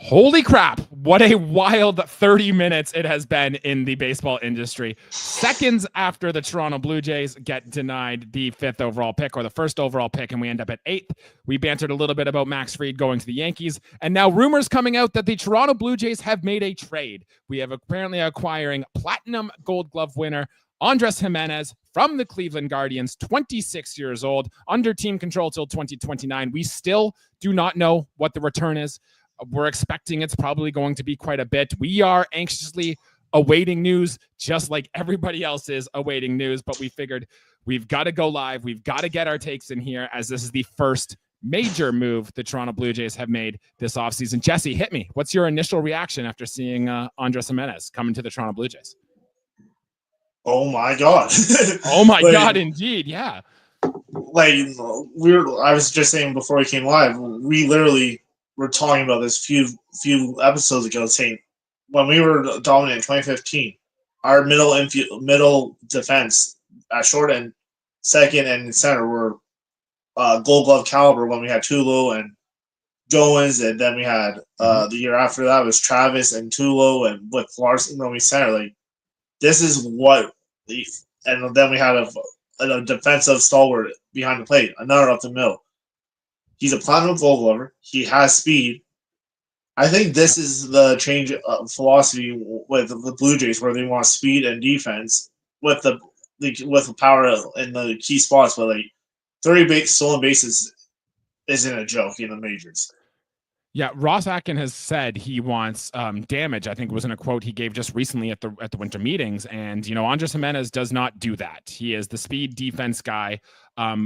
Holy crap. What a wild 30 minutes it has been in the baseball industry. Seconds after the Toronto Blue Jays get denied the 5th overall pick or the 1st overall pick, and we end up at 8th. We bantered a little bit about Max Fried going to the Yankees, and now rumors coming out that the Toronto Blue Jays have made a trade. We have apparently acquiring platinum Gold Glove winner Andres Gimenez from the Cleveland Guardians, 26 years old, under team control till 2029. We still do not know what the return is. We're expecting it's probably going to be quite a bit. We are anxiously awaiting news, just like everybody else is awaiting news, but we figured we've got to go live. We've got to get our takes in here, as this is the first major move the Toronto Blue Jays have made this offseason. Jesse, hit me. What's your initial reaction after seeing Andres Gimenez coming to the Toronto Blue Jays? Oh my God. Oh my God, indeed. Yeah. I was just saying before we came live, we literally were talking about this few episodes ago, saying when we were dominant in 2015, our middle defense at short and second and center were Gold Glove caliber when we had Tulo and Goins, and then we had the year after that was Travis and Tulo, and with Larson when we center. Like, this is what, and then we had a defensive stalwart behind the plate, another up the middle. He's a platinum Gold Glover. He has speed. I think this is the change of philosophy with the Blue Jays, where they want speed and defense with the power in the key spots. But 30 stolen bases isn't a joke in the majors. Yeah, Ross Atkin has said he wants damage. I think it was in a quote he gave just recently at the winter meetings. And, Andres Gimenez does not do that. He is the speed defense guy.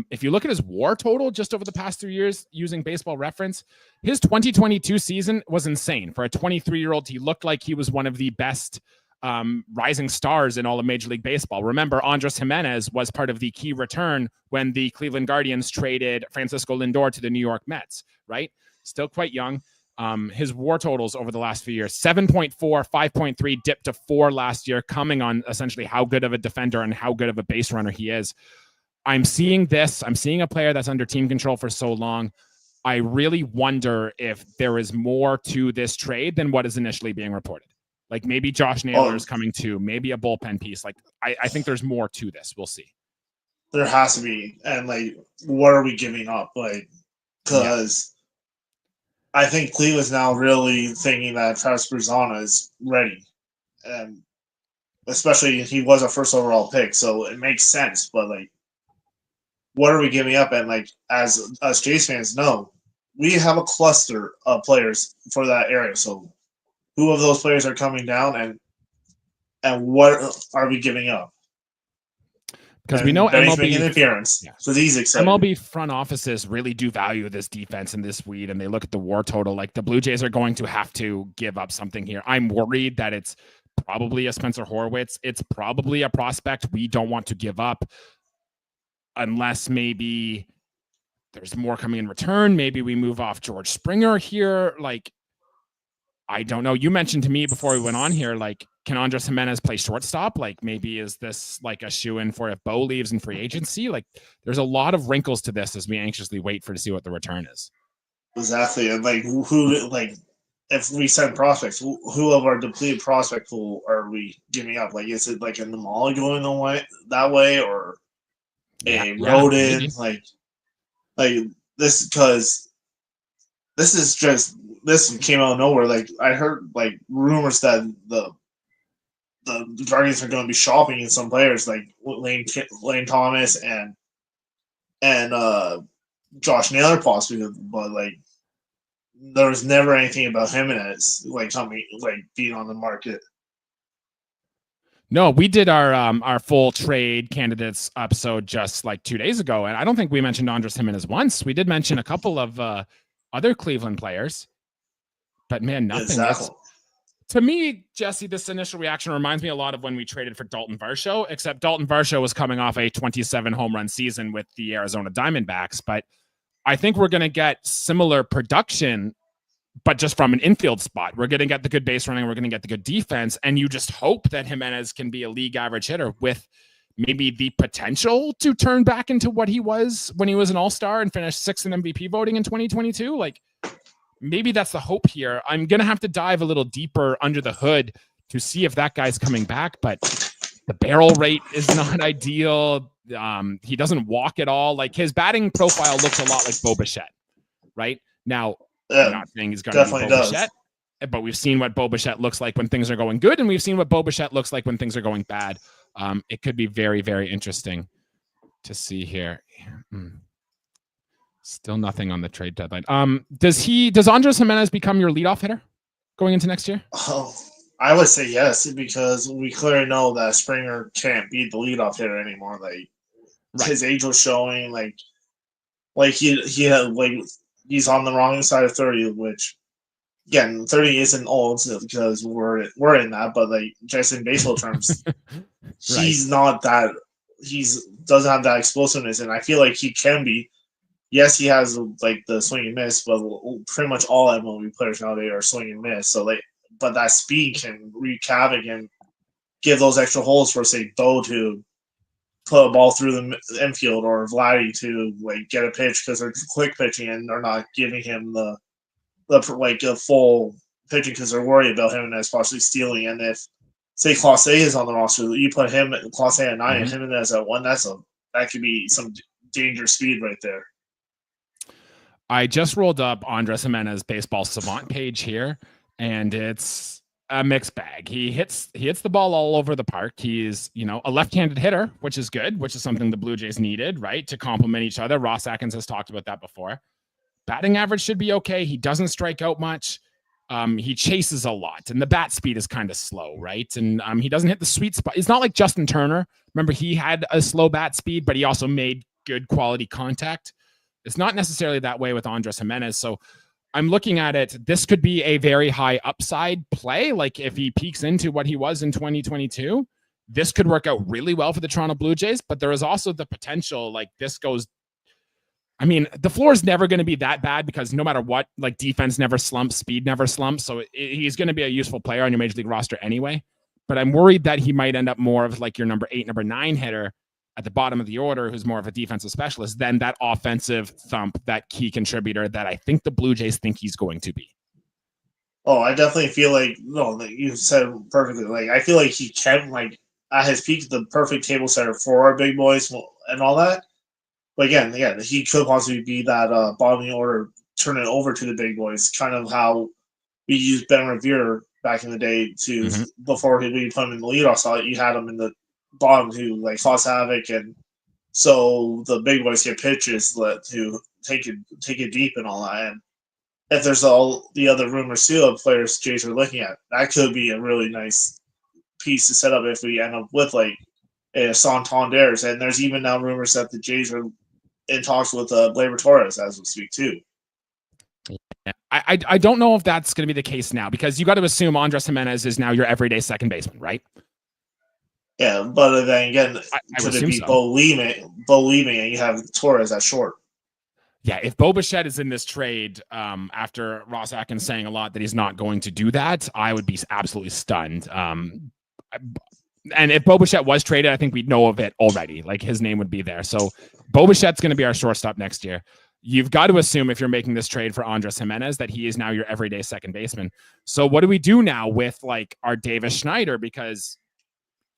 If you look at his WAR total just over the past 3 years using Baseball Reference, his 2022 season was insane. For a 23-year-old, he looked like he was one of the best rising stars in all of Major League Baseball. Remember, Andres Gimenez was part of the key return when the Cleveland Guardians traded Francisco Lindor to the New York Mets, right? Still quite young. His WAR totals over the last few years, 7.4, 5.3, dipped to 4 last year, coming on essentially how good of a defender and how good of a base runner he is. I'm seeing this. I'm seeing a player that's under team control for so long. I really wonder if there is more to this trade than what is initially being reported. Like maybe Josh Naylor is coming too, maybe a bullpen piece. I think there's more to this. We'll see. There has to be. And what are we giving up? Because I think Cleveland's now really thinking that Travis Berzana is ready. And especially he was a first overall pick, so it makes sense. But what are we giving up? And as us Jays fans know, we have a cluster of players for that area. So who of those players are coming down, and what are we giving up? Because we know MLB interference. Yeah. So these exciting. MLB front offices really do value this defense and this speed, and they look at the WAR total. The Blue Jays are going to have to give up something here. I'm worried that it's probably a Spencer Horwitz. It's probably a prospect we don't want to give up, unless maybe there's more coming in return. Maybe we move off George Springer here. I don't know. You mentioned to me before we went on here, can Andres Gimenez play shortstop? Maybe is this a shoe-in for if Bo leaves in free agency? There's a lot of wrinkles to this as we anxiously wait to see what the return is. Exactly. And who if we send prospects, who of our depleted prospect pool are we giving up? Is it in the mall going away that way, or a Rodin? This, because this is just, this came out of nowhere. I heard rumors that the Guardians are going to be shopping in some players Lane Thomas and Josh Naylor possibly, but there was never anything about Gimenez coming being on the market. No, we did our full trade candidates episode just 2 days ago, and I don't think we mentioned Andres Gimenez once. We did mention a couple of other Cleveland players, but man, nothing. Exactly. To me, Jesse, this initial reaction reminds me a lot of when we traded for Dalton Varsho, except Dalton Varsho was coming off a 27 home run season with the Arizona Diamondbacks. But I think we're going to get similar production, but just from an infield spot. We're going to get the good base running. We're going to get the good defense. And you just hope that Gimenez can be a league average hitter with maybe the potential to turn back into what he was when he was an all-star and finished 6th in MVP voting in 2022. maybe that's the hope here. I'm going to have to dive a little deeper under the hood to see if that guy's coming back, but the barrel rate is not ideal. He doesn't walk at all. Like his batting profile looks a lot like Bo Bichette, right? Now, I'm not saying he's going to be Bo Bichette, but we've seen what Bo Bichette looks like when things are going good, and we've seen what Bo Bichette looks like when things are going bad. It could be very, very interesting to see here. Still nothing on the trade deadline. Does Andres Gimenez become your leadoff hitter going into next year? Oh, I would say yes, because we clearly know that Springer can't be the leadoff hitter anymore. Like his age was showing. Like he had like he's on the wrong side of 30, which again 30 isn't old because we're in that, but like just in baseball terms, he's not that. Doesn't have that explosiveness, and I feel like he can be. Yes, he has like the swing and miss, but pretty much all MLB players nowadays are swing and miss. So but that speed can wreak havoc and give those extra holes for, say, Bo to put a ball through the infield, or Vladdy to like get a pitch because they're quick pitching and they're not giving him the like a full pitching because they're worried about him as possibly stealing. And if say Clase is on the roster, you put him Clase at 9 and him as at 1, that could be some dangerous speed right there. I just rolled up Andres Gimenez baseball savant page here, and it's a mixed bag. He hits the ball all over the park. He's, a left-handed hitter, which is good, which is something the Blue Jays needed, right? To complement each other. Ross Atkins has talked about that before. Batting average should be okay. He doesn't strike out much. He chases a lot, and the bat speed is kind of slow, right? And he doesn't hit the sweet spot. It's not like Justin Turner. Remember, he had a slow bat speed, but he also made good quality contact. It's not necessarily that way with Andres Gimenez. So I'm looking at it. This could be a very high upside play. Like if he peaks into what he was in 2022, this could work out really well for the Toronto Blue Jays. But there is also the potential, like this goes. I mean, the floor is never going to be that bad because no matter what, like defense never slumps, speed never slumps. So he's going to be a useful player on your major league roster anyway. But I'm worried that he might end up more of like your number 8, number 9 hitter at the bottom of the order, who's more of a defensive specialist than that offensive thump, that key contributor that I think the Blue Jays think he's going to be. Oh, I definitely feel like, you said perfectly. Like, I feel like he can, like, at his peak, the perfect table setter for our big boys and all that. But again, he could possibly be that bottom of the order, turn it over to the big boys, kind of how we used Ben Revere back in the day before we put him in the leadoff slot. You had him in the bottom to like cause havoc, and so the big boys get pitches to take it deep and all that. And if there's all the other rumors too of players Jays are looking at, that could be a really nice piece to set up if we end up with like a Santander's. And there's even now rumors that the Jays are in talks with Gleyber Torres as we speak too. I don't know if that's going to be the case now, because you got to assume Andres Gimenez is now your everyday second baseman, right? Yeah, but then again, could it be Bo leaving, and you have Torres at short? Yeah, if Bo Bichette is in this trade after Ross Atkins saying a lot that he's not going to do that, I would be absolutely stunned. And if Bo Bichette was traded, I think we'd know of it already. Like his name would be there. So Bo Bichette's going to be our shortstop next year. You've got to assume if you're making this trade for Andres Gimenez that he is now your everyday second baseman. So what do we do now with like our Davis Schneider? Because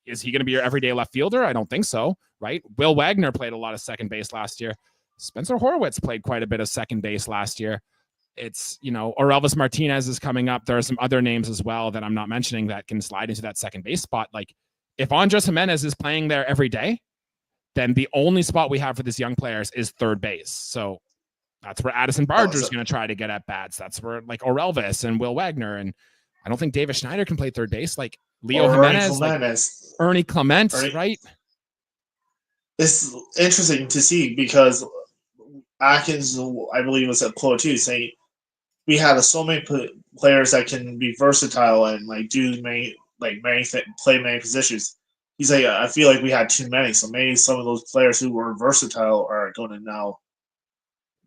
is he going to be your everyday left fielder? I don't think so, right? Will Wagner played a lot of second base last year. Spencer Horwitz played quite a bit of second base last year. It's, Orelvis Martinez is coming up. There are some other names as well that I'm not mentioning that can slide into that second base spot. Like if Andres Gimenez is playing there every day, then the only spot we have for this young players is third base. So that's where Addison Barger is going to try to get at bats. That's where like Orelvis and Will Wagner. And I don't think Davis Schneider can play third base. Like Leo Jimenez, Ernie Clement, right? It's interesting to see because Atkins, I believe, was at quote too, saying we had so many players that can be versatile and like play many positions. He's like, I feel like we had too many, so maybe some of those players who were versatile are going to now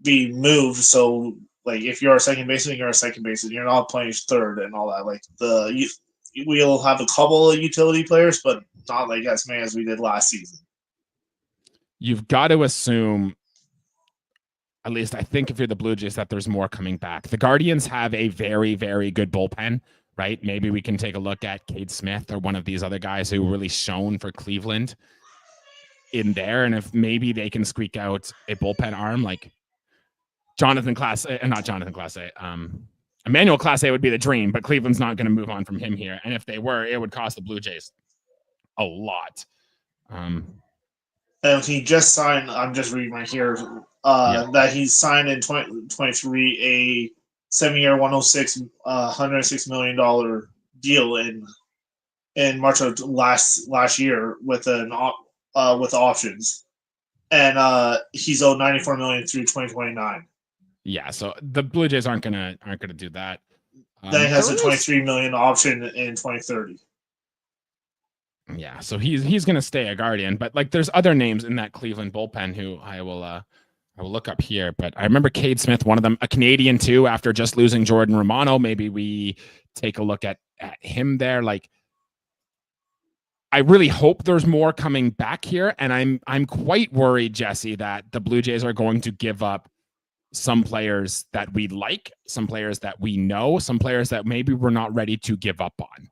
be moved. So like, if you're a second baseman, you're a second baseman. You're not playing third and all that. Like we'll have a couple of utility players, but not like as many as we did last season. You've got to assume at least I think if you're the Blue Jays, that there's more coming back. The Guardians have a very, very good bullpen, right? Maybe we can take a look at Cade Smith or one of these other guys who really shone for Cleveland in there. And if maybe they can squeak out a bullpen arm like Emmanuel Clase would be the dream, but Cleveland's not going to move on from him here. And if they were, it would cost the Blue Jays a lot. And he just signed, I'm just reading right here, that he signed in 2023 a 7-year, $106 million deal in March of last year with options, and he's owed $94 million through 2029. Yeah, so the Blue Jays aren't gonna do that. Then he has a $23 million option in 2030. Yeah, so he's gonna stay a Guardian, but like there's other names in that Cleveland bullpen who I will look up here. But I remember Cade Smith, one of them, a Canadian too. After just losing Jordan Romano, maybe we take a look at him there. Like, I really hope there's more coming back here, and I'm quite worried, Jesse, that the Blue Jays are going to give up some players that we like, some players that we know, some players that maybe we're not ready to give up on.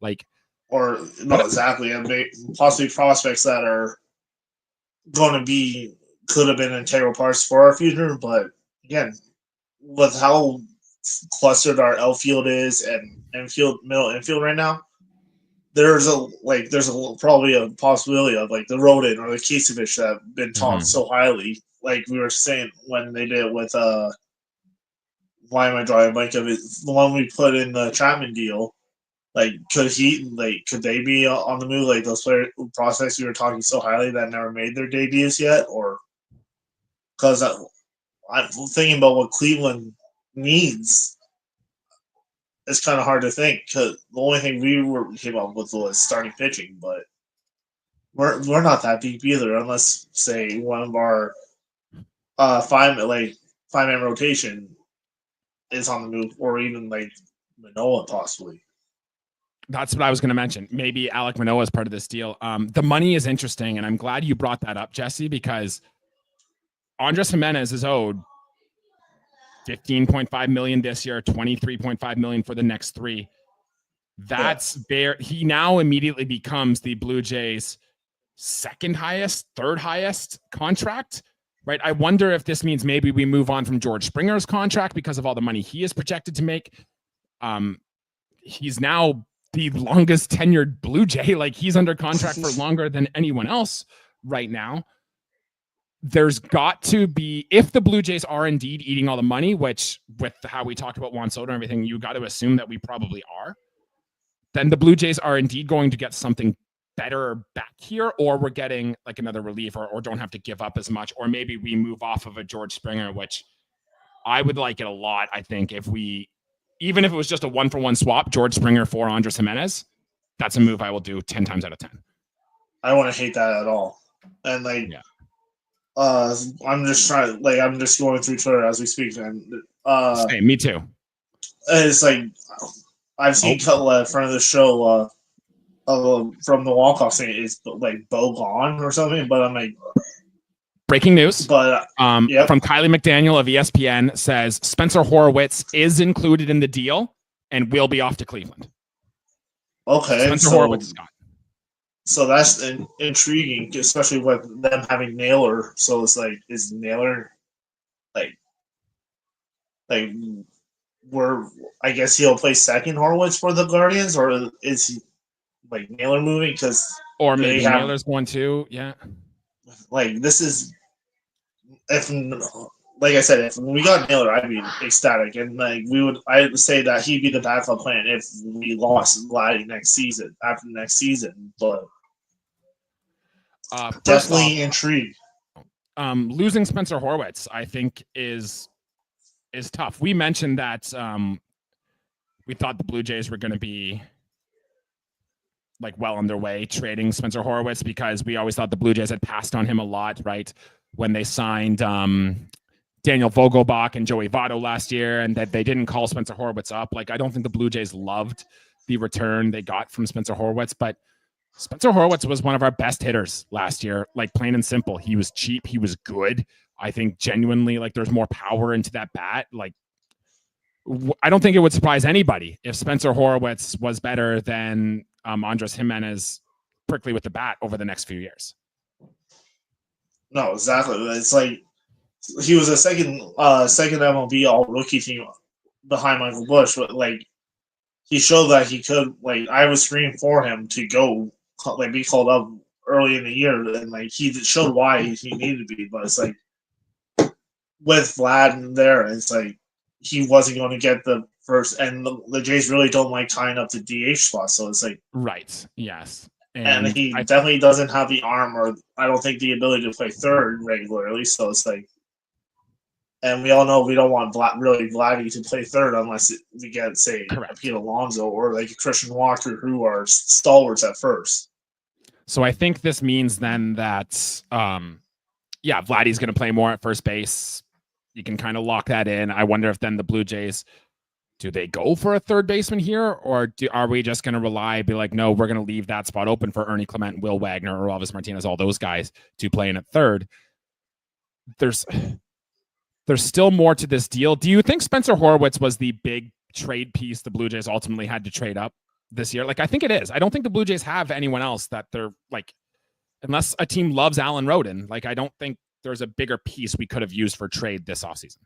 Like, or not exactly, and possibly prospects that are going to be could have been integral parts for our future. But again, with how clustered our outfield is and middle infield right now, there's probably a possibility of like the Rodin or the Kisevich that have been talked so highly. Like we were saying when they did it with why am I drawing a blank of it? The one we put in the Chapman deal. Like could they be on the move? Like those prospects we were talking so highly that never made their debuts yet, or because I'm thinking about what Cleveland needs. It's kind of hard to think because the only thing we came up with was starting pitching, but we're not that deep either, unless say one of our five-man rotation is on the move, or even like Manoah possibly. That's what I was going to mention. Maybe Alek Manoah is part of this deal. The money is interesting, and I'm glad you brought that up, Jesse, because Andres Gimenez is owed $15.5 million this year, $23.5 million for the next 3. That's bare. He now immediately becomes the Blue Jays' third highest contract, right? I wonder if this means maybe we move on from George Springer's contract because of all the money he is projected to make. He's now the longest tenured Blue Jay. Like he's under contract for longer than anyone else right now. There's got to be, if the Blue Jays are indeed eating all the money, which with how we talked about Juan Soto and everything, you got to assume that we probably are, then the Blue Jays are indeed going to get something better back here, or we're getting like another reliever, or don't have to give up as much, or maybe we move off of a George Springer, which I would like it a lot. I think even if it was just a 1-for-1 swap, George Springer for Andres Gimenez, that's a move I will do 10 times out of 10. I wouldn't hate that at all. And I'm just going through Twitter as we speak, and same, me too. It's like I've seen Cutler in front of the show from the walk-off saying it's like Bo gone or something, but I'm like, breaking news. But from Kylie McDaniel of ESPN says Spencer Horwitz is included in the deal and will be off to Cleveland. Okay, Spencer Horwitz is gone. So that's intriguing, especially with them having Naylor. So it's like, is Naylor like I guess he'll play second Horwitz for the Guardians, or is he like Naylor moving? Or maybe Naylor's going too. Yeah. Like this is like I said, if we got Naylor, I'd be ecstatic, and like I would say that he'd be the backup plan if we lost Vladdy after next season, but. Definitely intrigued. Losing Spencer Horwitz, I think, is tough. We mentioned that we thought the Blue Jays were going to be like well on their way trading Spencer Horwitz because we always thought the Blue Jays had passed on him a lot, right? When they signed Daniel Vogelbach and Joey Votto last year, and that they didn't call Spencer Horwitz up. Like, I don't think the Blue Jays loved the return they got from Spencer Horwitz, but Spencer Horwitz was one of our best hitters last year, like plain and simple. He was cheap. He was good. I think genuinely, like, there's more power into that bat. Like, I don't think it would surprise anybody if Spencer Horwitz was better than Andres Gimenez prickly with the bat over the next few years. No, exactly. It's like he was a second MLB All Rookie team behind Michael Busch, but like he showed that he could. Like I was screaming for him to go, like be called up early in the year, and like he showed why he needed to be. But it's like with Vlad in there, it's like he wasn't going to get the first, and the Jays really don't like tying up the DH spot, so it's like right, yes, and he definitely doesn't have the arm, or I don't think the ability to play third regularly. So it's like, and we all know we don't want Vladdy to play third unless we get, say, Pete Alonso or like Christian Walker, who are stalwarts at first. So I think this means then that, Vladdy's going to play more at first base. You can kind of lock that in. I wonder if then the Blue Jays, do they go for a third baseman here, or are we just going to be like, no, we're going to leave that spot open for Ernie Clement, Will Wagner, or Elvis Martinez, all those guys to play in at third? There's still more to this deal. Do you think Spencer Horwitz was the big trade piece the Blue Jays ultimately had to trade up this year? Like, I think it is. I don't think the Blue Jays have anyone else that they're like, unless a team loves Alan Roden. Like, I don't think there's a bigger piece we could have used for trade this offseason.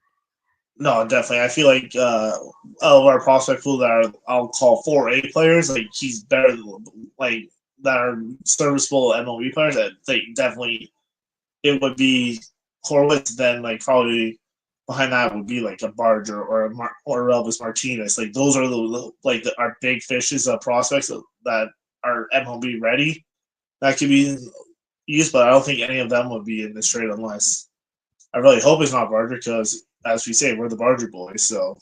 No, definitely. I feel like of our prospect pool that I'll call 4A players, like he's better than, like, that are serviceable MLB players. I think definitely it would be Horwitz. Then like probably behind that would be like a Barger or Elvis Martinez. Like those are our big fishes of prospects that are MLB ready that could be used. But I don't think any of them would be in this trade unless I really hope it's not Barger because, as we say, we're the Barger boys. So,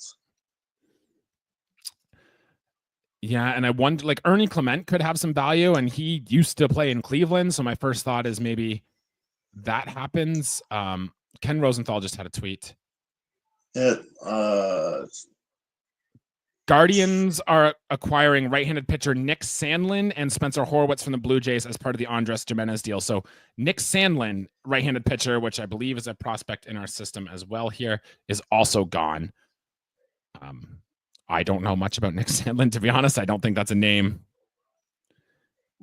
yeah, and I wonder, like, Ernie Clement could have some value, and he used to play in Cleveland. So my first thought is maybe that happens. Ken Rosenthal just had a tweet. Guardians are acquiring right-handed pitcher Nick Sandlin and Spencer Horwitz from the Blue Jays as part of the Andres Gimenez deal. So Nick Sandlin, right-handed pitcher, which I believe is a prospect in our system as well here, is also gone. I don't know much about Nick Sandlin, to be honest. I don't think that's a name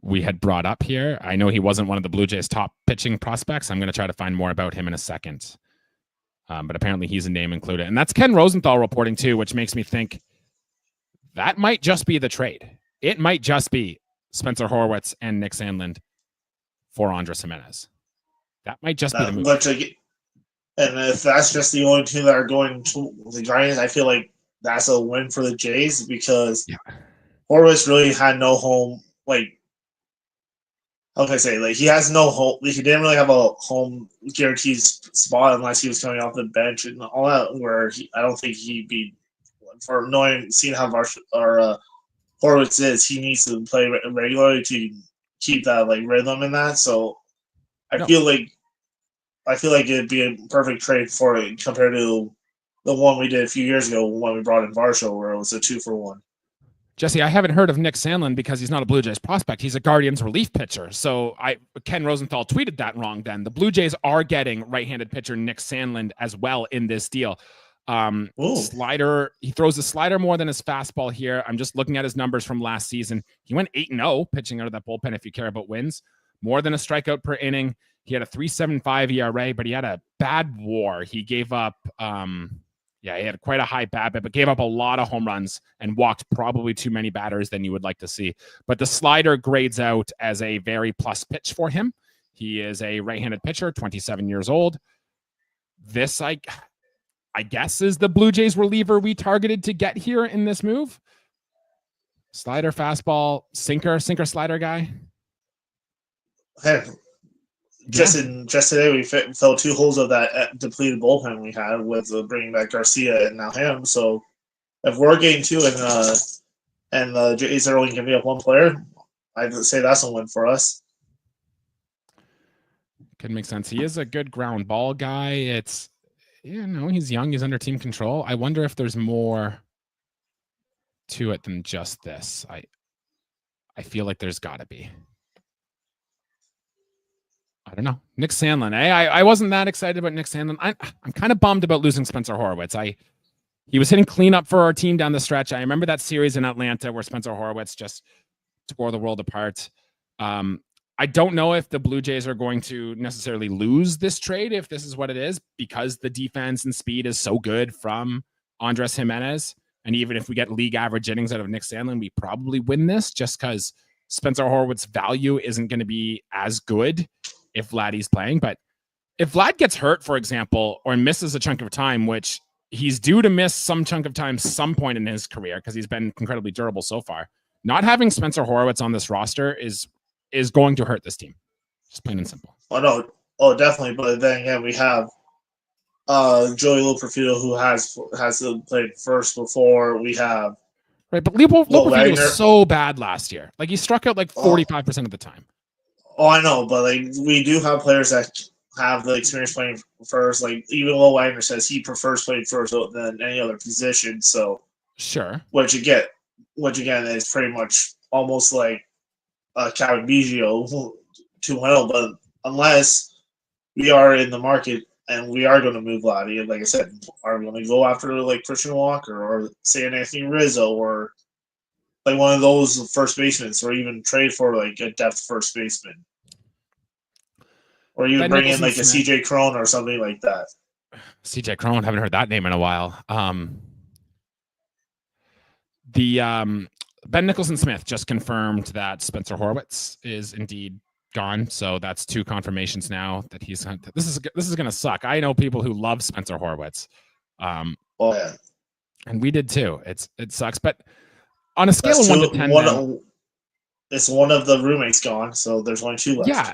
we had brought up here. I know he wasn't one of the Blue Jays' top pitching prospects. I'm going to try to find more about him in a second. But apparently he's a name included. And that's Ken Rosenthal reporting too, which makes me think that might just be the trade. It might just be Spencer Horwitz and Nick Sandlin for Andres Gimenez. That might just be the move. And if that's just the only two that are going to the Giants, I feel like that's a win for the Jays because Horwitz really had no home. Like, how can I say? Like, he has no home. Like, he didn't really have a home guaranteed spot unless he was coming off the bench and all that. Where I don't think he'd be, for seeing how our Horwitz is, he needs to play regularly to keep that like rhythm in that. So I feel like it'd be a perfect trade for it compared to the one we did a few years ago when we brought in Varsho, where it was a 2-for-1. Jesse, I haven't heard of Nick Sandlin because he's not a Blue Jays prospect. He's a Guardians relief pitcher. So Ken Rosenthal tweeted that wrong then. The Blue Jays are getting right-handed pitcher Nick Sandlin as well in this deal. Slider, he throws the slider more than his fastball here. I'm just looking at his numbers from last season. He went 8-0 pitching out of that bullpen if you care about wins. More than a strikeout per inning. He had a 3.75 ERA, but he had a bad WAR. He gave up he had quite a high BABIP, but gave up a lot of home runs and walked probably too many batters than you would like to see. But the slider grades out as a very plus pitch for him. He is a right-handed pitcher, 27 years old. This, I guess, is the Blue Jays reliever we targeted to get here in this move. Slider, fastball, sinker slider guy. Hey, just today we filled 2 holes of that depleted bullpen we had with bringing back Garcia and now him. So if we're getting 2 and the Jays are only giving up 1 player, I'd say that's a win for us. Could make sense. He is a good ground ball guy. It's he's young. He's under team control. I wonder if there's more to it than just this. I feel like there's got to be. I don't know. Nick Sandlin. I wasn't that excited about Nick Sandlin. I'm kind of bummed about losing Spencer Horwitz. He was hitting cleanup for our team down the stretch. I remember that series in Atlanta where Spencer Horwitz just tore the world apart. I don't know if the Blue Jays are going to necessarily lose this trade, if this is what it is, because the defense and speed is so good from Andres Gimenez. And even if we get league average innings out of Nick Sandlin, we probably win this just because Spencer Horwitz's value isn't going to be as good if Vladdy's playing. But if Vlad gets hurt, for example, or misses a chunk of time, which he's due to miss some chunk of time some point in his career because he's been incredibly durable so far, not having Spencer Horwitz on this roster is going to hurt this team. Just plain and simple. Oh, no. Oh, definitely. But then again, we have Joey Loperfido, who has played first before. We have right, but Loperfido was so bad last year. Like he struck out like 45% of the time. Oh, I know, but like we do have players that have the experience playing first. Like even Will Wagner says he prefers playing first than any other position. So sure, what you get is pretty much almost like Kevin Biggio 2.0. But unless we are in the market and we are going to move Vladdy, and like I said, are we going to go after like Christian Walker or say Anthony Rizzo or like one of those first basemen, or even trade for like a depth first baseman? Or you bring in like a CJ Cron or something like that. CJ Cron, haven't heard that name in a while. Ben Nicholson Smith just confirmed that Spencer Horwitz is indeed gone. So that's 2 confirmations now that he's. This is going to suck. I know people who love Spencer Horwitz. Oh yeah, and we did too. It sucks, but on a scale of 1 to 10, it's one of the roommates gone, so there's only 2 left. Yeah.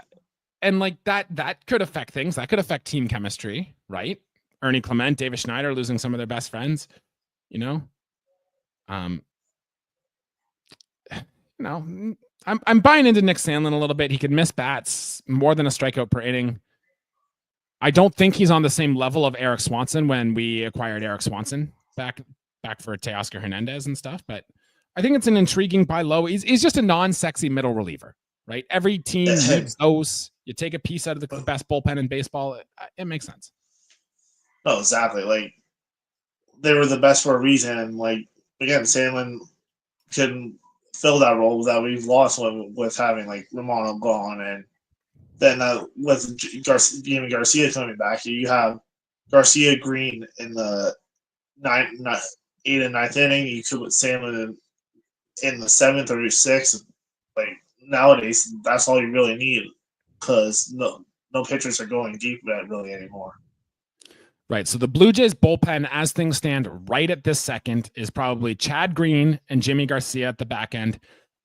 And like that could affect things. That could affect team chemistry, right? Ernie Clement, Davis Schneider losing some of their best friends, you know. I'm buying into Nick Sandlin a little bit. He could miss bats more than a strikeout per inning. I don't think he's on the same level of Eric Swanson when we acquired Eric Swanson back for Teoscar Hernandez and stuff. But I think it's an intriguing buy low. He's just a non-sexy middle reliever, right? Every team needs those. You take a piece out of the best bullpen in baseball. It makes sense. No, exactly. Like they were the best for a reason. And like again, Sandlin couldn't fill that role that we've lost with having like Romano gone, and then with Guillermo Garcia coming back, you have Garcia Green in the 8th and 9th inning. You could put Sandlin in the 7th or 6th. Like nowadays, that's all you really need because no pitchers are going deep really anymore. Right. So the Blue Jays bullpen, as things stand right at this second, is probably Chad Green and Jimmy Garcia at the back end,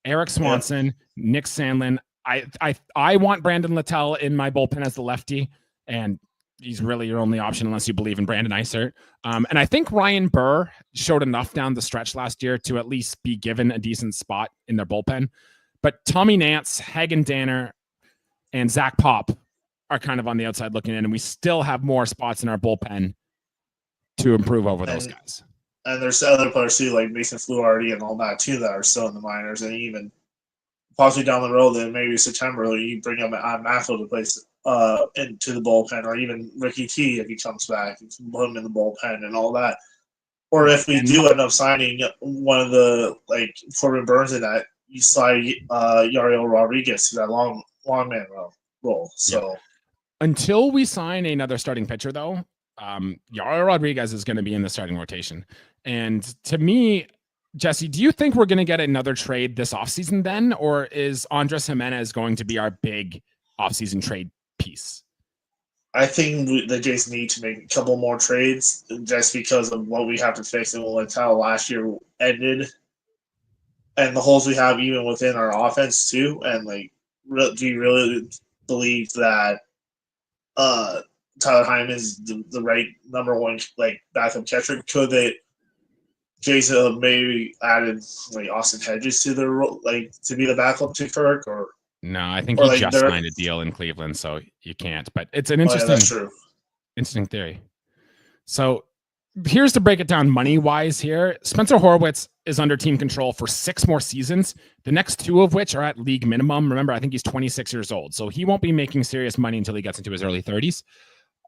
Eric Swanson, Nick Sandlin. I want Brandon Littell in my bullpen as the lefty, and he's really your only option unless you believe in Brandon Eisert. And I think Ryan Burr showed enough down the stretch last year to at least be given a decent spot in their bullpen. But Tommy Nance, Hagen Danner, and Zach Pop are kind of on the outside looking in, and we still have more spots in our bullpen to improve over those guys. And there's other players too, like Mason Fluharty and all that too, that are still in the minors, and even possibly down the road, then maybe September, you bring up Maffel to place into the bullpen, or even Ricky T if he comes back, you can put him in the bullpen and all that. Or if we do end up signing one of the like Corbin Burns in that, you slide Yariel Rodriguez to that long man role. So until we sign another starting pitcher, though, Yariel Rodriguez is going to be in the starting rotation. And to me, Jesse, do you think we're going to get another trade this offseason then, or is Andres Gimenez going to be our big offseason trade piece? I think the Jays need to make a couple more trades just because of what we have to fix and what how last year ended, and the holes we have even within our offense too. And like, do you really believe that Tyler Hyman is the right number one like backup catcher? Could they Jays maybe added like Austin Hedges to their like to be the backup to Kirk, or no? I think he like just signed a deal in Cleveland, so you can't. But it's an interesting, interesting theory. So here's to break it down money-wise here. Spencer Horwitz is under team control for 6 more seasons, the next 2 of which are at league minimum. Remember, I think he's 26 years old, so he won't be making serious money until he gets into his early 30s.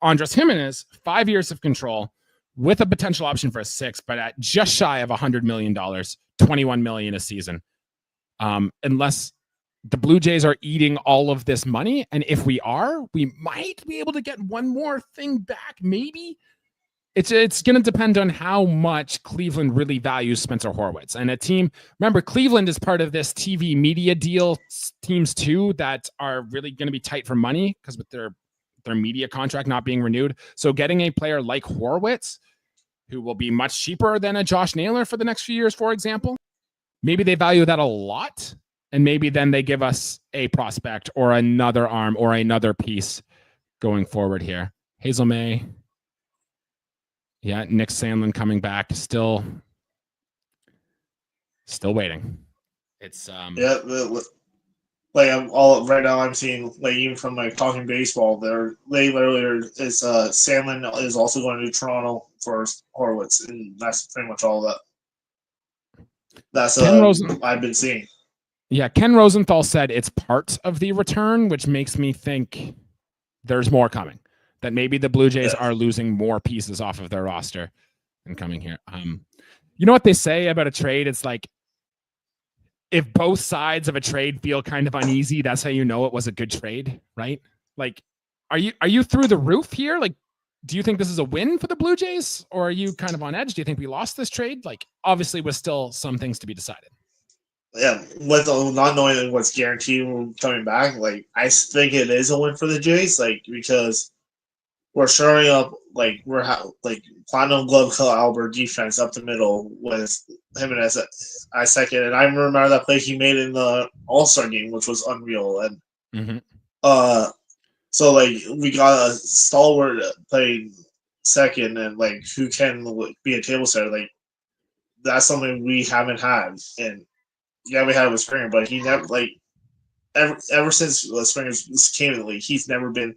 Andres Gimenez, 5 years of control with a potential option for a 6th, but at just shy of $100 million, $21 million a season. Unless the Blue Jays are eating all of this money, and if we are, we might be able to get one more thing back, maybe. It's going to depend on how much Cleveland really values Spencer Horwitz. And a team, remember, Cleveland is part of this TV media deal, teams too, that are really going to be tight for money because with their media contract not being renewed. So getting a player like Horwitz, who will be much cheaper than a Josh Naylor for the next few years, for example, maybe they value that a lot. And maybe then they give us a prospect or another arm or another piece going forward here. Hazel May. Yeah, Nick Sandlin coming back. Still waiting. It's yeah, like I'm all right now. I'm seeing like even from like talking baseball, they literally is Sandlin is also going to Toronto for Horwitz, and that's pretty much all that. That's I've been seeing. Yeah, Ken Rosenthal said it's part of the return, which makes me think there's more coming. That maybe the Blue Jays are losing more pieces off of their roster and coming here. You know what they say about a trade? It's like if both sides of a trade feel kind of uneasy, that's how you know it was a good trade, right? Like, are you through the roof here? Like, do you think this is a win for the Blue Jays, or are you kind of on edge? Do you think we lost this trade? Like, obviously, with still some things to be decided. Yeah, with not knowing what's guaranteed coming back, like I think it is a win for the Jays, like because we're showing up like we're like platinum glove caliber defense up the middle with Gimenez at second, and I remember that play he made in the All-Star game, which was unreal, and so like we got a stalwart playing second, and like who can be a table setter, like that's something we haven't had, and yeah, we had it with Springer, but he never like ever since Springer came in the league, he's never been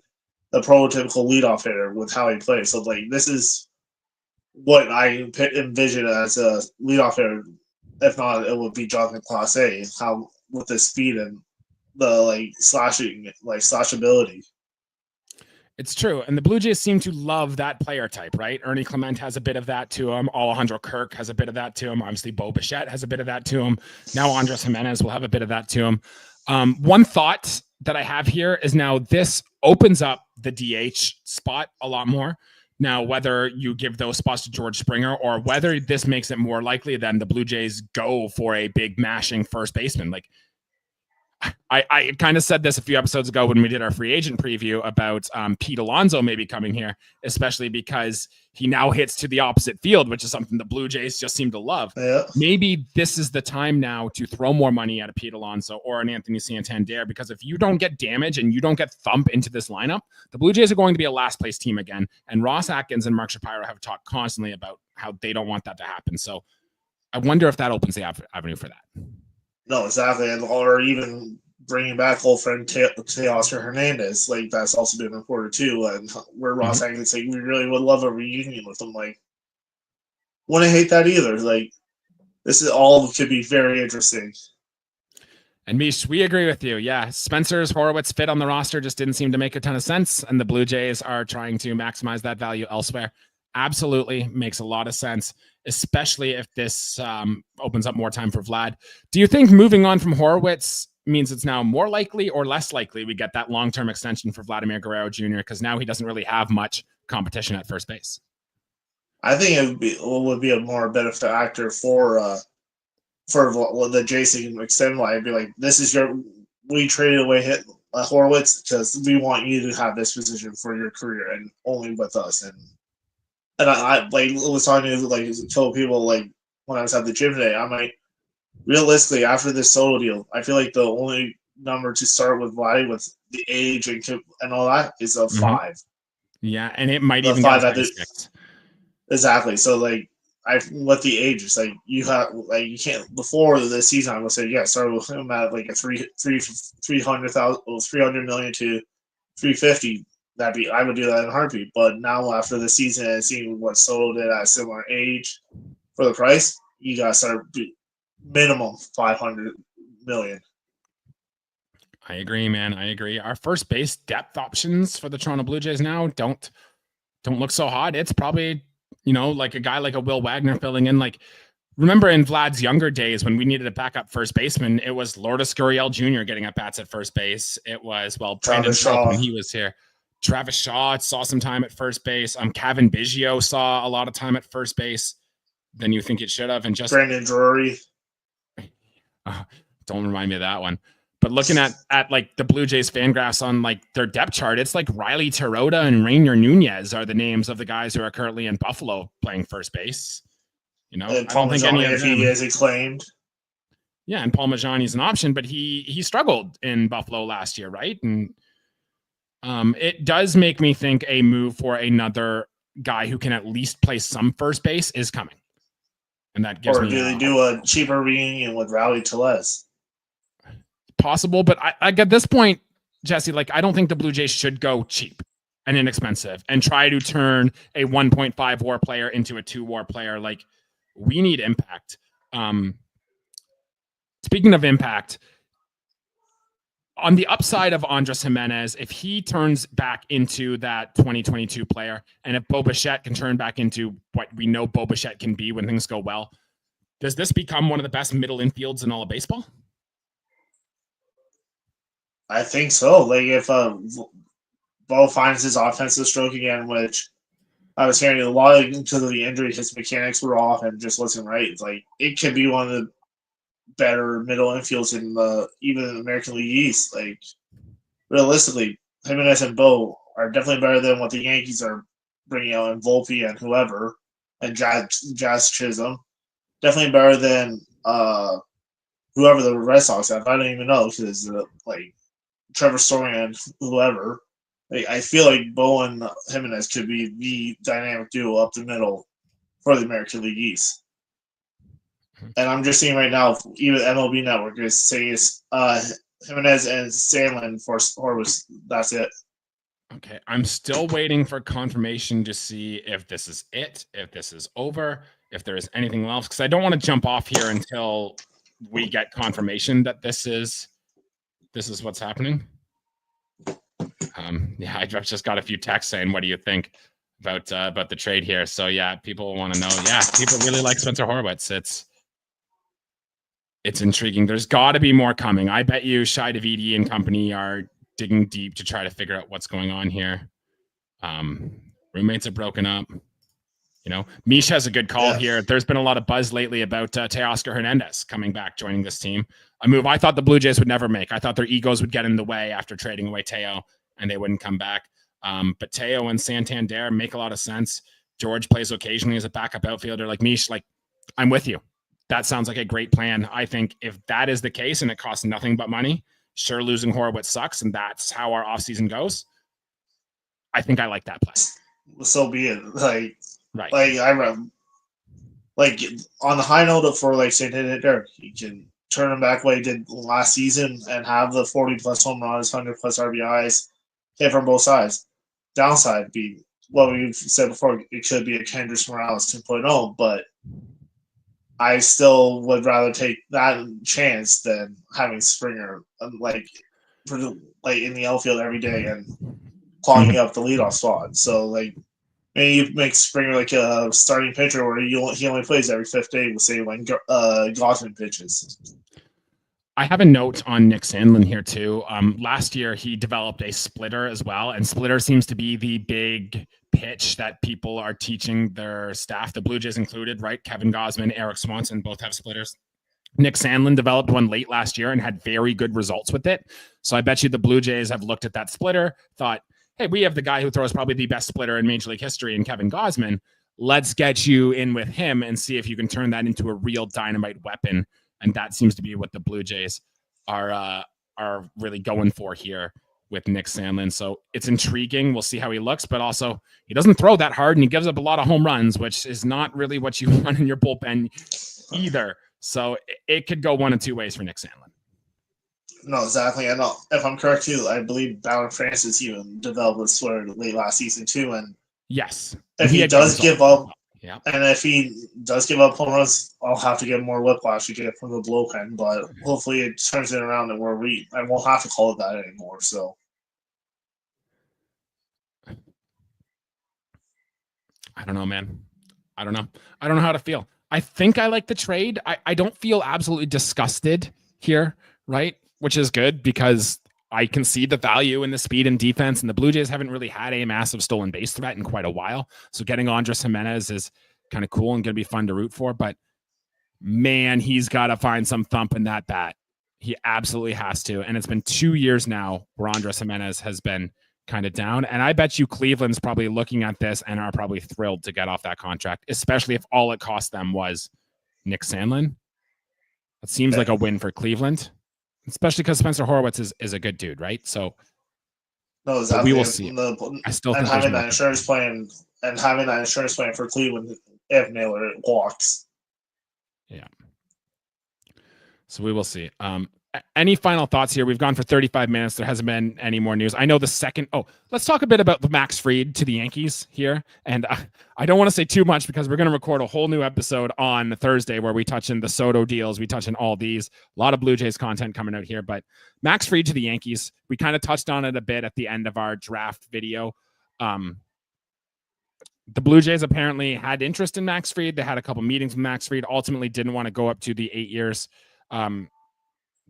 the prototypical leadoff hitter with how he plays. So like this is what I envision as a leadoff hitter. If not, it would be Jonathan Clase. How with the speed and the like slashability. It's true. And the Blue Jays seem to love that player type, right? Ernie Clement has a bit of that to him. Alejandro Kirk has a bit of that to him. Obviously, Bo Bichette has a bit of that to him. Now Andres Gimenez will have a bit of that to him. One thought that I have here is now this opens up the DH spot a lot more. Now, whether you give those spots to George Springer or whether this makes it more likely than the Blue Jays go for a big mashing first baseman, like I kind of said this a few episodes ago when we did our free agent preview about Pete Alonso maybe coming here, especially because he now hits to the opposite field, which is something the Blue Jays just seem to love. Yeah. Maybe this is the time now to throw more money at a Pete Alonso or an Anthony Santander, because if you don't get damage and you don't get thump into this lineup, the Blue Jays are going to be a last place team again. And Ross Atkins and Mark Shapiro have talked constantly about how they don't want that to happen. So I wonder if that opens the avenue for that. No, exactly. And or even bringing back old friend Teoscar Hernandez, like that's also been reported too. And where Ross Atkins saying we really would love a reunion with him. Like, wouldn't hate that either. Like, this is all could be very interesting. And Mish, we agree with you. Yeah, Spencer's Horwitz fit on the roster just didn't seem to make a ton of sense, and the Blue Jays are trying to maximize that value elsewhere. Absolutely makes a lot of sense, especially if this opens up more time for Vlad. Do you think moving on from Horwitz means it's now more likely or less likely we get that long-term extension for Vladimir Guerrero Jr. because now he doesn't really have much competition at first base? I think it would be a more benefactor for the Jason extend line. It'd be like, this is we traded away Horwitz because we want you to have this position for your career and only with us. And I like was talking to like told people like when I was at the gym today, I'm like, realistically, after this Soto deal, I feel like the only number to start with Vladdy with the age and all that is a 5. Yeah, and it might even get 6. Exactly. So like with the age, it's like you can't before the season I would say start with him at like a 300 million to 350. I would do that in a heartbeat. But now after the season and seeing what Soto did at a similar age for the price, you gotta start minimum 500 million. I agree, man. I agree. Our first base depth options for the Toronto Blue Jays now don't look so hot. It's probably, like a guy like a Will Wagner filling in. Like, remember in Vlad's younger days when we needed a backup first baseman, it was Lourdes Gurriel Jr. getting at bats at first base. It was, Brandon Shaw when he was here. Travis Shaw saw some time at first base. Kevin Biggio saw a lot of time at first base than you think it should have. And just Brandon Drury. Don't remind me of that one. But looking at like the Blue Jays fan graphs on like their depth chart, it's like Riley Tirota and Rainier Nunez are the names of the guys who are currently in Buffalo playing first base. And I don't think any of them. He is acclaimed. Yeah, and Paul Majani's an option, but he struggled in Buffalo last year, right? And it does make me think a move for another guy who can at least play some first base is coming. And that gives me. Or do they do a cheaper reunion with Rowdy Tellez? Possible, but I at this point, Jesse, like I don't think the Blue Jays should go cheap and inexpensive and try to turn a 1.5 WAR player into a 2 WAR player. Like we need impact. Speaking of impact, on the upside of Andres Gimenez, if he turns back into that 2022 player, and if Bo Bichette can turn back into what we know Bo Bichette can be when things go well, does this become one of the best middle infields in all of baseball? I think so. Like if Bo finds his offensive stroke again, which I was hearing a lot because of the injury, his mechanics were off and just wasn't right. It's like it could be one of the better middle infields in even in the American League East. Like realistically, Jimenez and Bo are definitely better than what the Yankees are bringing out in Volpe and whoever, and Jazz Chisholm. Definitely better than whoever the Red Sox have. I don't even know because like Trevor Story and whoever. Like, I feel like Bo and Jimenez could be the dynamic duo up the middle for the American League East. And I'm just seeing right now, even MLB Network is saying it's Jimenez and Sandlin for Horwitz. That's it. Okay, I'm still waiting for confirmation to see if this is it, if this is over, if there is anything else, because I don't want to jump off here until we get confirmation that this is what's happening. Yeah, I just got a few texts saying, "What do you think about the trade here?" So yeah, people want to know. Yeah, people really like Spencer Horwitz. It's intriguing. There's got to be more coming. I bet you Shai Davidi and company are digging deep to try to figure out what's going on here. Roommates have broken up. Mish has a good call here. There's been a lot of buzz lately about Teoscar Hernandez coming back, joining this team. A move I thought the Blue Jays would never make. I thought their egos would get in the way after trading away Teo, and they wouldn't come back. But Teo and Santander make a lot of sense. George plays occasionally as a backup outfielder. Like Mish, like I'm with you. That sounds like a great plan. I think if that is the case and it costs nothing but money, sure, losing Horwitz sucks, and that's how our offseason goes. I think I like that play. So be it. Like, right. Like I run, like on the high note for like Santander, he can turn him back what he did last season and have the 40+ home runs, 100+ RBIs, hit from both sides. Downside be what we've said before, it could be a Kendrys Morales 2.0, but I still would rather take that chance than having Springer like in the outfield every day and clogging up the leadoff spot. So like maybe you make Springer like a starting pitcher where he only plays every 5th day, we'll say when Gausman pitches. I have a note on Nick Sandlin here too. Last year he developed a splitter as well, and splitter seems to be the big pitch that people are teaching their staff, the Blue Jays included, right? Kevin Gausman, Eric Swanson both have splitters. Nick Sandlin developed one late last year and had very good results with it. So I bet you the Blue Jays have looked at that splitter, thought, hey, we have the guy who throws probably the best splitter in Major League history in Kevin Gausman. Let's get you in with him and see if you can turn that into a real dynamite weapon. And that seems to be what the Blue Jays are really going for here with Nick Sandlin. So it's intriguing. We'll see how he looks, but also he doesn't throw that hard and he gives up a lot of home runs, which is not really what you want in your bullpen either. So it could go one of two ways for Nick Sandlin. No, exactly. And if I'm correct too, I believe Ballard Francis even developed a sweater late last season too. And Yes, if he he had good does results. give up, Yeah, and if he does give up home runs, I'll have to get more whiplash to get it from the bullpen. But hopefully, it turns it around and where I won't have to call it that anymore. So I don't know, man. I don't know. I don't know how to feel. I think I like the trade. I don't feel absolutely disgusted here, right? Which is good because I can see the value in the speed and defense, and the Blue Jays haven't really had a massive stolen base threat in quite a while. So getting Andres Gimenez is kind of cool and going to be fun to root for. But man, he's got to find some thump in that bat. He absolutely has to. And it's been 2 years now where Andres Gimenez has been kind of down. And I bet you Cleveland's probably looking at this and are probably thrilled to get off that contract, especially if all it cost them was Nick Sandlin. It seems like a win for Cleveland, especially because Spencer Horwitz is a good dude, right? So no, exactly. we will see. I still think having that insurance plan for Cleveland if Naylor walks. Yeah. So we will see. Any final thoughts here? We've gone for 35 minutes. There hasn't been any more news. I know the second. Oh, let's talk a bit about the Max Fried to the Yankees here. And I don't want to say too much because we're going to record a whole new episode on Thursday where we touch in the Soto deals. We touch in all these. A lot of Blue Jays content coming out here. But Max Fried to the Yankees, we kind of touched on it a bit at the end of our draft video. The Blue Jays apparently had interest in Max Fried. They had a couple meetings with Max Fried. Ultimately, didn't want to go up to the 8 years.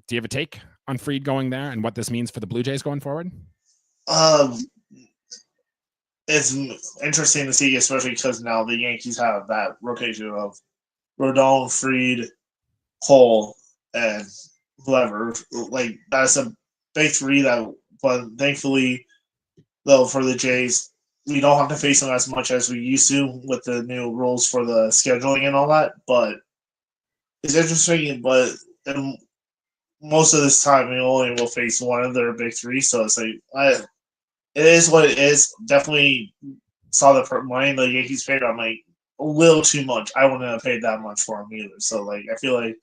Do you have a take on Fried going there and what this means for the Blue Jays going forward? It's interesting to see, especially because now the Yankees have that rotation of Rodon, Fried, Cole, and whoever. Like, that's a big three but thankfully, though, for the Jays, we don't have to face them as much as we used to with the new rules for the scheduling and all that. But it's interesting, but most of this time we only will face one of their big three, so it's like it is what it is. Definitely saw the money the Yankees paid. I'm like a little too much. I wouldn't have paid that much for him either. So like I feel like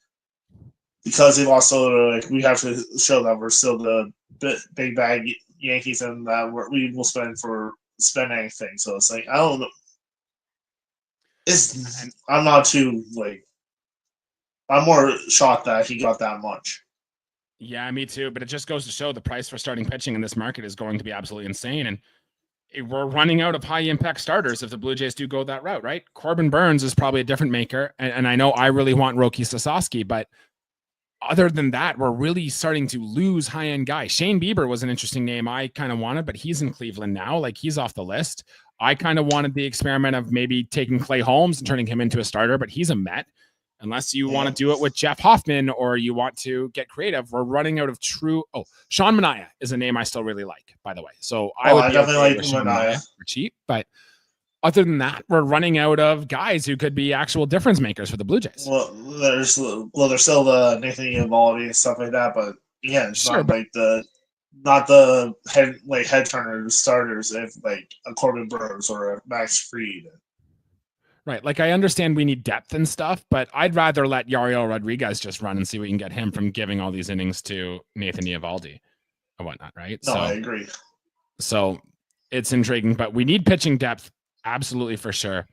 because they lost Soto, like we have to show that we're still the big bag Yankees and that we will spend anything. So it's like I don't know. I'm not too like. I'm more shocked that he got that much. Yeah, me too. But it just goes to show the price for starting pitching in this market is going to be absolutely insane. And we're running out of high impact starters if the Blue Jays do go that route, right? Corbin Burns is probably a different maker. And I know I really want Roki Sasaki, but other than that, we're really starting to lose high end guys. Shane Bieber was an interesting name I kind of wanted, but he's in Cleveland now. Like he's off the list. I kind of wanted the experiment of maybe taking Clay Holmes and turning him into a starter, but he's a Met. Unless you want to do it with Jeff Hoffman or you want to get creative, we're running out of true. Oh, Sean Manaea is a name I still really like, by the way. So I would definitely like Manaea for cheap. But other than that, we're running out of guys who could be actual difference makers for the Blue Jays. Well, there's still the Nathan Eovaldi and stuff like that, but yeah, it's sure, not the head turner starters if like a Corbin Burns or a Max Fried. Right. Like I understand we need depth and stuff, but I'd rather let Yariel Rodriguez just run and see what we can get him from giving all these innings to Nathan Eovaldi and whatnot, right? No, I agree. So it's intriguing, but we need pitching depth absolutely for sure.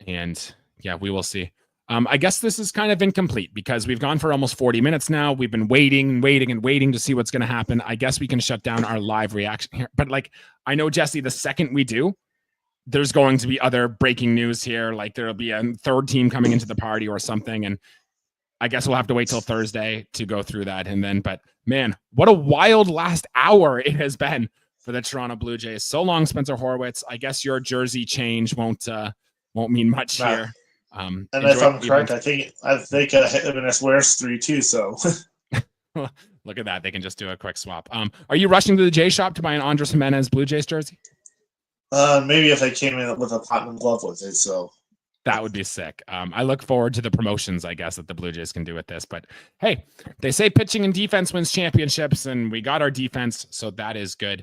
And yeah, we will see. I guess this is kind of incomplete because we've gone for almost 40 minutes now. We've been waiting to see what's going to happen. I guess we can shut down our live reaction here. But like, I know, Jesse, the second we do, there's going to be other breaking news here. Like there'll be a third team coming into the party or something. And I guess we'll have to wait till Thursday to go through that. And then, but man, what a wild last hour it has been for the Toronto Blue Jays. So long, Spencer Horwitz. I guess your jersey change won't mean much here. And if I'm correct, I think Gimenez wears 3 too. So look at that. They can just do a quick swap. Are you rushing to the J shop to buy an Andres Gimenez Blue Jays jersey? Maybe if they came in with a platinum glove with it, so that would be sick. I look forward to the promotions, I guess, that the Blue Jays can do with this. But hey, they say pitching and defense wins championships, and we got our defense, so that is good.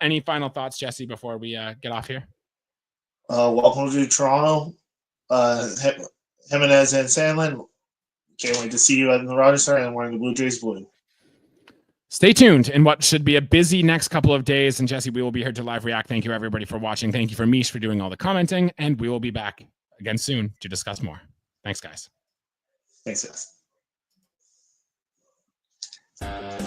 Any final thoughts, Jesse, before we get off here? Welcome to Toronto, Gimenez and Sandlin. Can't wait to see you in the Rogers Center and wearing the Blue Jays blue. Stay tuned in what should be a busy next couple of days. And Jesse, we will be here to live react. Thank you, everybody, for watching. Thank you for Mish for doing all the commenting. And we will be back again soon to discuss more. Thanks, guys. Thanks, guys.